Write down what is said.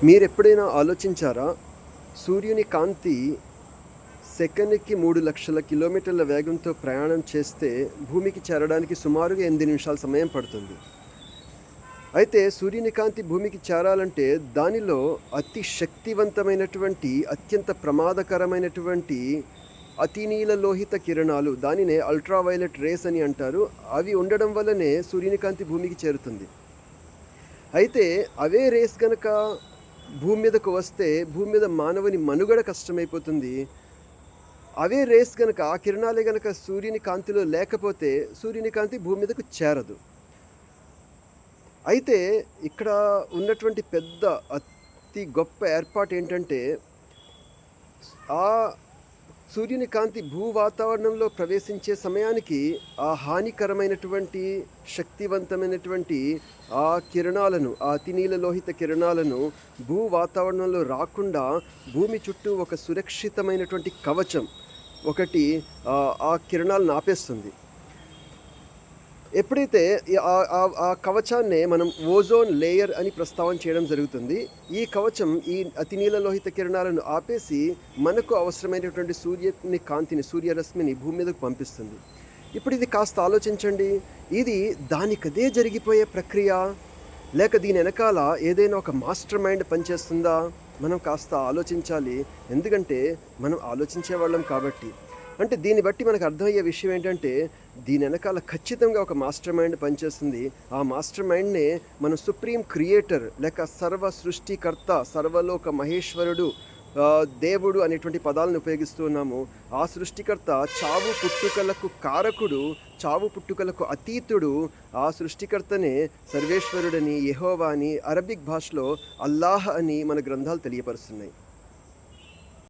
మీరెప్పుడైనా ఆలోచించారా? సూర్యుని కాంతి సెకనుకి 3,00,000 కిలోమీటర్ల వేగంతో ప్రయాణం చేస్తే భూమికి చేరడానికి సుమారుగా 8 నిమిషాల సమయం పడుతుంది. అయితే సూర్యుని కాంతి భూమికి చేరాలంటే దానిలో అతి శక్తివంతమైనటువంటి, అత్యంత ప్రమాదకరమైనటువంటి అతినీల లోహిత కిరణాలు, దానినే అల్ట్రావైలెట్ రేస్ అని అంటారు. అవి ఉండడం వల్లనే సూర్యుని కాంతి భూమికి చేరుతుంది. అయితే అవే రేస్ గనక భూమి మీదకు వస్తే భూమి మీద మానవుని మనుగడ కష్టమైపోతుంది. అవే రేస్ గనక, ఆ కిరణాలే గనక సూర్యుని కాంతిలో లేకపోతే సూర్యుని కాంతి భూమి మీదకు చేరదు. అయితే ఇక్కడ ఉన్నటువంటి పెద్ద అతి గొప్ప ఏర్పాటేంటంటే, ఆ సూర్యుని కాంతి భూ వాతావరణంలో ప్రవేశించే సమయానికి ఆ హానికరమైనటువంటి, శక్తివంతమైనటువంటి ఆ కిరణాలను, ఆ అతినీల లోహిత కిరణాలను భూ వాతావరణంలో రాకుండా భూమి చుట్టూ ఒక సురక్షితమైనటువంటి కవచం ఒకటి ఆ కిరణాలను ఆపేస్తుంది. ఎప్పుడైతే ఆ కవచాన్నే మనం ఓజోన్ లేయర్ అని ప్రస్తావన చేయడం జరుగుతుంది. ఈ కవచం ఈ అతినీల లోహిత కిరణాలను ఆపేసి మనకు అవసరమైనటువంటి సూర్యుని కాంతిని, సూర్యరశ్మిని భూమి మీదకు పంపిస్తుంది. ఇప్పుడు ఇది కాస్త ఆలోచించండి. ఇది దానికదే జరిగిపోయే ప్రక్రియ, లేక దీని వెనకాల ఏదైనా ఒక మాస్టర్ మైండ్ పనిచేస్తుందా? మనం కాస్త ఆలోచించాలి. ఎందుకంటే మనం ఆలోచించే వాళ్ళం కాబట్టి. అంటే దీన్ని బట్టి మనకు అర్థమయ్యే విషయం ఏంటంటే, దీని వెనకాల ఖచ్చితంగా ఒక మాస్టర్ మైండ్ పనిచేస్తుంది. ఆ మాస్టర్ మైండ్‌నే మనం సుప్రీం క్రియేటర్ లేక సర్వ సృష్టికర్త, సర్వలోక మహేశ్వరుడు, దేవుడు అనేటువంటి పదాలను ఉపయోగిస్తూ ఉన్నాము. ఆ సృష్టికర్త చావు పుట్టుకలకు కారకుడు, చావు పుట్టుకలకు అతీతుడు. ఆ సృష్టికర్తనే సర్వేశ్వరుడని, యెహోవా అని, అరబిక్ భాషలో అల్లాహ్ అని మన గ్రంథాలు తెలియపరుస్తున్నాయి.